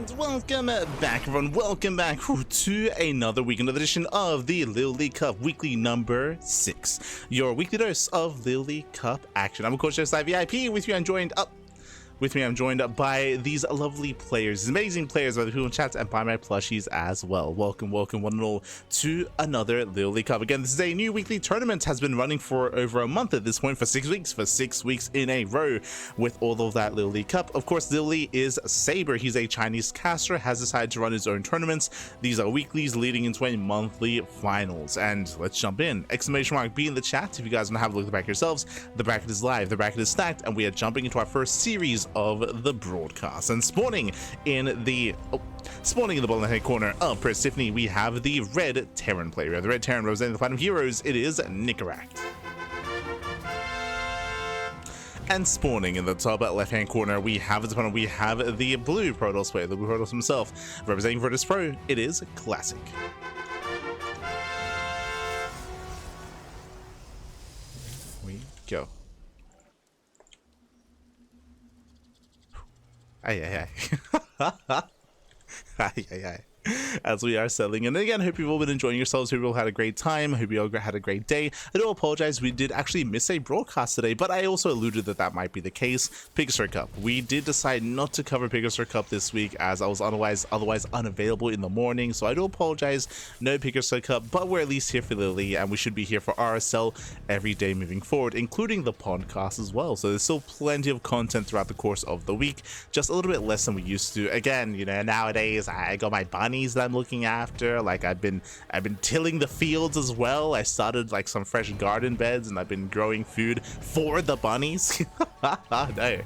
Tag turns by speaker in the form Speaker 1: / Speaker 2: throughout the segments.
Speaker 1: And welcome back, everyone. Welcome back to another week, another edition of the LiuLi Cup Weekly number 6. Your weekly dose of LiuLi Cup action. I'm of course just VIP. With me, I'm joined by these lovely players, these amazing players by the people in chat and by my plushies as well. Welcome one and all to another LiuLi Cup. Again, this is a new weekly tournament, has been running for over a month at this point, for 6 weeks in a row with all of that LiuLi Cup. Of course, LiuLi is Saber. He's a Chinese caster, has decided to run his own tournaments. These are weeklies leading into a monthly finals. And let's jump in. Exclamation mark B in the chat if you guys want to have a look at the bracket yourselves. The bracket is live, the bracket is stacked, and we are jumping into our first series of the broadcast. And spawning in the bottom left hand corner of Persephone, we have the red Terran player. We have the red Terran representing the Platinum Heroes. It is Nicoract. And spawning in the top left hand corner, we have the blue Protoss player, the blue Protoss himself, representing Virtus Pro. It is Classic. We go. Aye. As we are settling. And again, hope you've all been enjoying yourselves. Hope you all had a great time. Hope you all had a great day. I do apologize, we did actually miss a broadcast today, but I also alluded that might be the case. Pigstar Cup. We did decide not to cover Pigstar Cup this week as I was otherwise unavailable in the morning, so I do apologize. No Pigstar Cup, but we're at least here for LiuLi, and we should be here for RSL every day moving forward, including the podcast as well. So there's still plenty of content throughout the course of the week, just a little bit less than we used to. Again, you know, nowadays I got my bunnies that I'm looking after. Like I've been tilling the fields as well. I started like some fresh garden beds, and I've been growing food for the bunnies. No.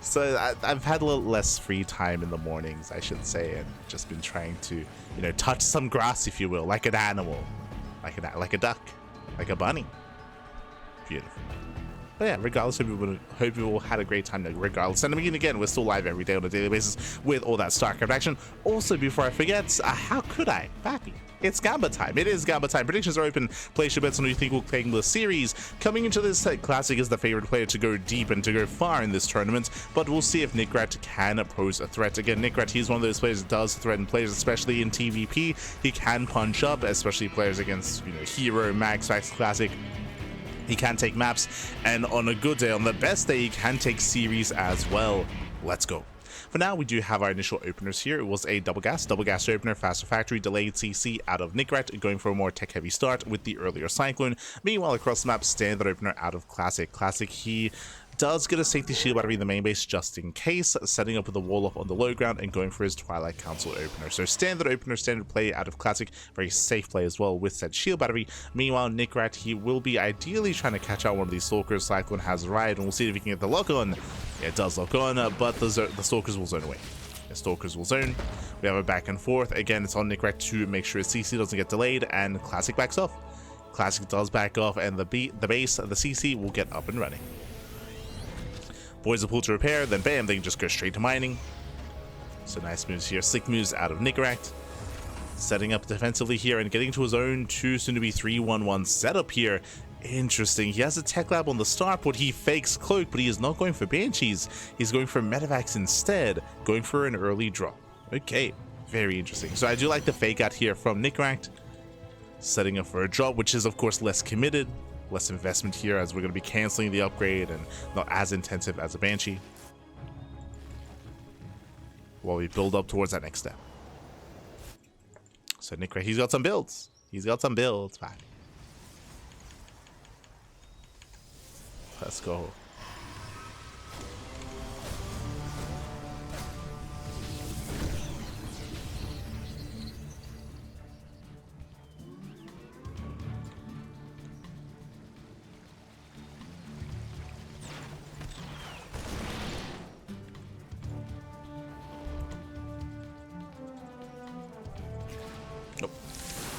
Speaker 1: So I've had a little less free time in the mornings, I should say, and just been trying to, you know, touch some grass, if you will, like an animal, like a duck, like a bunny. Beautiful. But yeah, regardless, hope you all had a great time regardless. And again, we're still live every day on a daily basis with all that StarCraft action. Also, before I forget, how could I? Pappy, it's Gamba time. It is Gamba time. Predictions are open. Place your bets on who you think will claim the series. Coming into this, Classic is the favorite player to go deep and to go far in this tournament, but we'll see if Nicoract can pose a threat. Again, Nicoract, he's one of those players that does threaten players, especially in TVP. He can punch up, especially players against, you know, Hero, Max, Classic. He can take maps, and on a good day, on the best day, he can take series as well. Let's go. For now, we do have our initial openers here. It was a double gas opener, faster factory, delayed CC out of Nicoract, going for a more tech heavy start with the earlier Cyclone. Meanwhile, across the map, standard opener out of Classic. He does get a safety shield battery in the main base just in case, setting up with a wall up on the low ground and going for his Twilight Council opener. So standard opener, standard play out of Classic, very safe play as well with said shield battery. Meanwhile, Nicoract, he will be ideally trying to catch out one of these Stalkers. Cyclone has Riot, and we'll see if he can get the lock on. Yeah, it does lock on, but the Stalkers will zone away. The Stalkers will zone. We have a back and forth. Again, it's on Nicoract to make sure his CC doesn't get delayed, and Classic backs off. Classic does back off, and the base, the CC will get up and running. Boys a pool to repair, then bam, they can just go straight to mining. So nice moves here, slick moves out of Nicoract. Setting up defensively here and getting to his own 2, soon to be 3-1-1 setup here. Interesting, he has a tech lab on the starport, he fakes Cloak, but he is not going for Banshees. He's going for Medivacs instead, going for an early drop. Okay, very interesting. So I do like the fake out here from Nicoract. Setting up for a drop, which is of course less committed. Less investment here, as we're going to be canceling the upgrade and not as intensive as a Banshee while we build up towards that next step. So Nicoract, he's got some builds. Man. Let's go.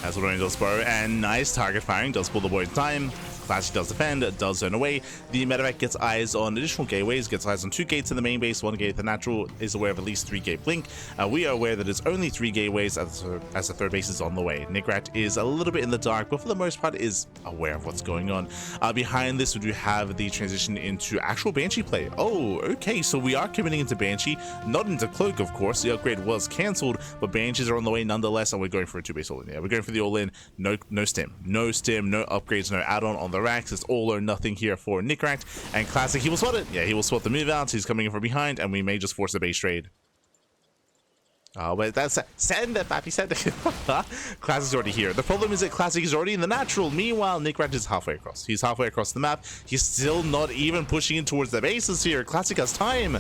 Speaker 1: As we're running those Burrow, and nice target firing, does pull the boy in time. Classic does defend, does zone away. The Medevac gets eyes on additional gateways, gets eyes on 2 gates in the main base, 1 gate at the natural, is aware of at least 3 gate blink. We are aware that it's only 3 gateways as the third base is on the way. Nicoract is a little bit in the dark, but for the most part is aware of what's going on. Behind this, we do have the transition into actual Banshee play. Oh, okay, so we are committing into Banshee, not into Cloak, of course. The upgrade was cancelled, but Banshees are on the way nonetheless, and we're going for a 2-base all-in. Yeah, we're going for the all-in. No stim, no upgrades, no add-on on the racks. It's all or nothing here for Nicoract. And Classic, he will spot it. Yeah, he will spot the move out. He's coming in from behind, and we may just force a base trade. Oh, but that's send it, Pappy, send it. Classic's already here. The problem is that Classic is already in the natural. Meanwhile, Nicoract is halfway across. He's halfway across the map. He's still not even pushing in towards the bases here. Classic has time.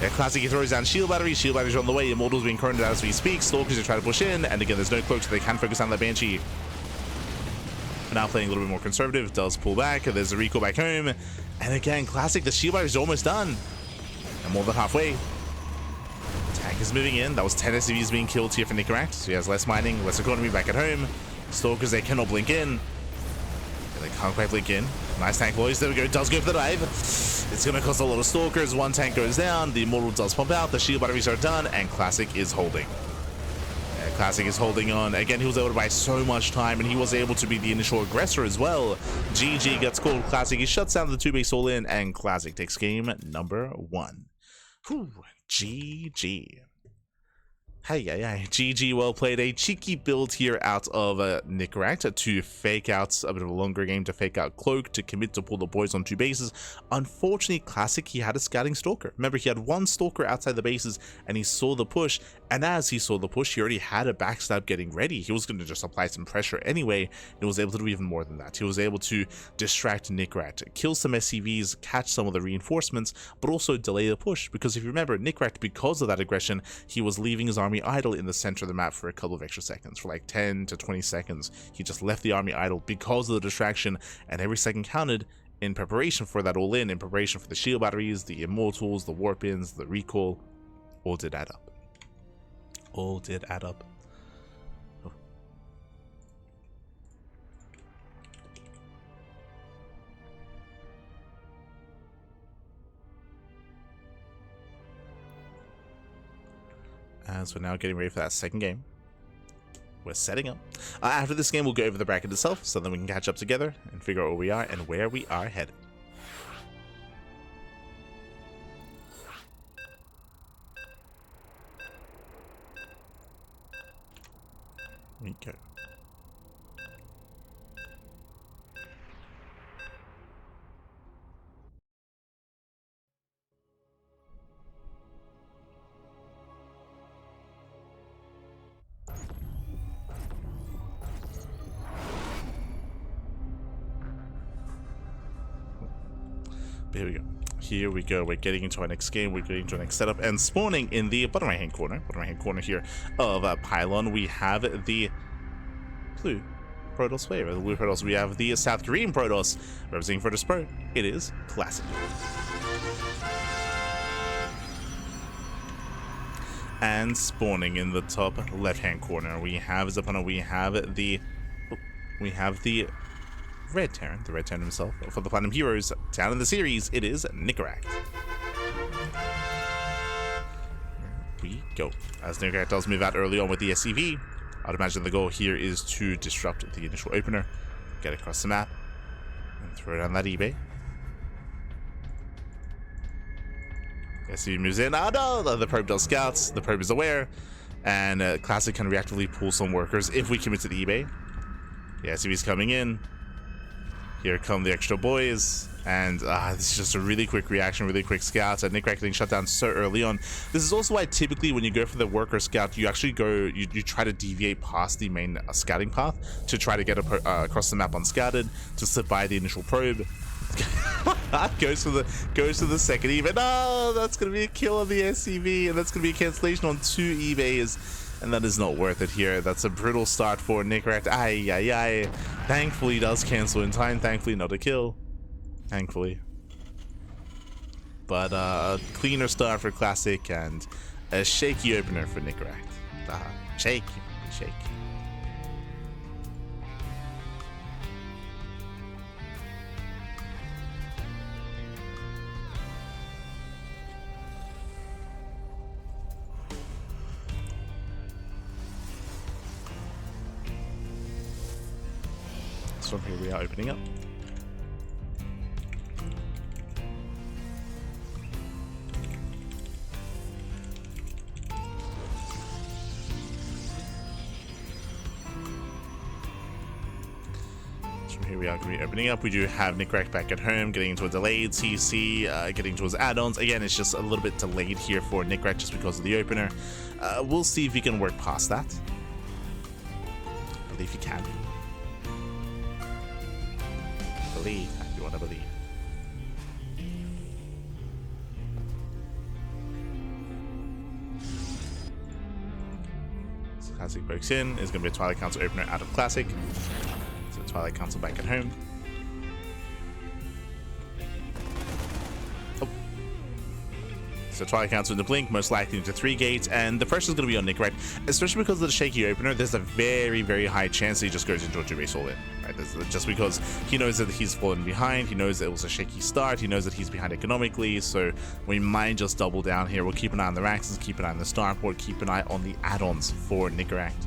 Speaker 1: Yeah, Classic, he throws down shield batteries. Shield batteries are on the way. Immortals being current as we speak. Stalkers are trying to push in, and again, there's no cloak, so they can focus on that Banshee. We're now playing a little bit more conservative. Does pull back. There's a recall back home, and again, Classic, the shield battery is almost done, and more than halfway. Tank is moving in. That was 10 SCVs being killed here for Nicoract. So he has less mining, less economy back at home. Stalkers, they cannot blink in. They can't quite blink in. Nice tank, boys. There we go. Does go for the dive. It's going to cost a lot of Stalkers. 1 tank goes down. The Immortal does pump out. The shield batteries are done. And Classic is holding. Yeah, Classic is holding on. Again, he was able to buy so much time. And he was able to be the initial aggressor as well. GG gets called. Classic, he shuts down the 2-base all-in. And Classic takes game number 1. Whew. GG. Hey, GG, well played. A cheeky build here out of Nicoract to fake out a bit of a longer game, to fake out Cloak, to commit to pull the boys on 2 bases. Unfortunately, Classic, he had a scouting Stalker. Remember, he had 1 Stalker outside the bases, and he saw the push, and as he saw the push, he already had a backstab getting ready. He was going to just apply some pressure anyway, and he was able to do even more than that. He was able to distract Nicoract, kill some SCVs, catch some of the reinforcements, but also delay the push, because if you remember, Nicoract, because of that aggression, he was leaving his army idle in the center of the map for a couple of extra seconds, for like 10 to 20 seconds. He just left the army idle because of the distraction, and every second counted in preparation for that all-in, in preparation for the shield batteries, the immortals, the warp-ins, the recall. All did add up. All did add up. Oh. As we're now getting ready for that second game, we're setting up. After this game, we'll go over the bracket itself, so then we can catch up together and figure out where we are and where we are headed. Here we go. Here we go. Here we go. We're getting into our next game. We're getting into our next setup. And spawning in the bottom right hand corner here of Pylon, we have the blue Protoss player. The blue Protoss, we have the South Korean Protoss. Representing for this pro, it is Classic. And spawning in the top left hand corner, we have as opponent, we have the Red Terran, the Red Terran himself. For the Platinum Heroes, down in the series, it is Nicoract. Here we go. As Nicoract does move out early on with the SCV, I'd imagine the goal here is to disrupt the initial opener, get across the map, and throw down that eBay. SCV moves in. Oh no! The probe does scouts. The probe is aware, and Classic can reactively pull some workers if we commit to the eBay. The SCV's coming in. Here come the extra boys, and this is just a really quick reaction, really quick scout, and Nicoract getting shut down so early on. This is also why typically when you go for the worker scout, you actually go, you try to deviate past the main scouting path to try to get across the map unscouted, to slip by the initial probe. goes to the second eBay. No, that's gonna be a kill on the SCV, and that's gonna be a cancellation on 2 eBays. And that is not worth it here. That's a brutal start for Nicoract. Ay. Thankfully, he does cancel in time. Thankfully, not a kill. Thankfully. But a cleaner start for Classic and a shaky opener for Nicoract. Shaky. So here we are opening up. Here we are going to be opening up. We do have Nicoract back at home, getting into a delayed CC, getting towards add-ons. Again, it's just a little bit delayed here for Nicoract just because of the opener. We'll see if we can work past that. I believe you can. Believe, if you want to believe. So Classic breaks in. It's going to be a Twilight Council opener out of Classic. Twilight Council back at home. Oh. So Twilight Council in the blink, most likely into 3 gates, and the first is going to be on Nicoract, especially because of the shaky opener. There's a very, very high chance that he just goes into a 2-base all in. Right? Just because he knows that he's fallen behind, he knows that it was a shaky start, he knows that he's behind economically, so we might just double down here. We'll keep an eye on the Raxes, keep an eye on the Starport, keep an eye on the add-ons for Nicoract.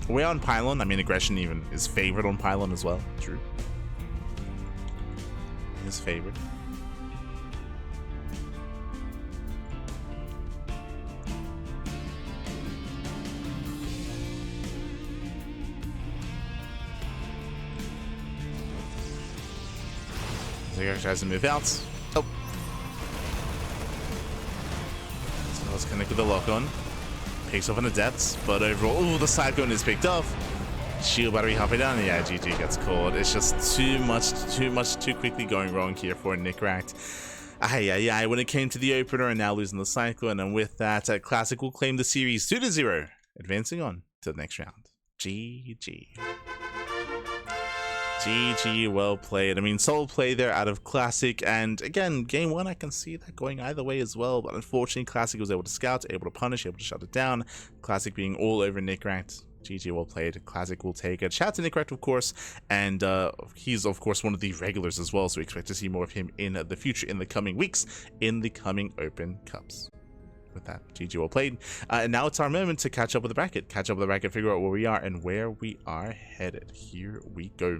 Speaker 1: We're on Pylon. I mean, aggression even is favored on Pylon as well. True. It is favored. Nicoract tries to move out. Oh. So let's connect with the lock-on. Picks off on the depths, but overall, oh, the Cyclone is picked off. Shield battery halfway down. Yeah, GG gets caught. It's just too much, too quickly going wrong here for Nicoract. Yeah, when it came to the opener and now losing the Cyclone, and with that, Classic will claim the series 2-0, advancing on to the next round. GG. GG, well played. I mean, solid play there out of Classic, and again, game 1, I can see that going either way as well, but unfortunately, Classic was able to scout, able to punish, able to shut it down. Classic being all over Nicoract. GG, well played. Classic will take it. Shout out to Nicoract, of course, and he's, of course, one of the regulars as well, so we expect to see more of him in the future, in the coming weeks, in the coming Open Cups. With that, GG, well played. And now it's our moment to catch up with the bracket. Catch up with the bracket, figure out where we are and where we are headed. Here we go.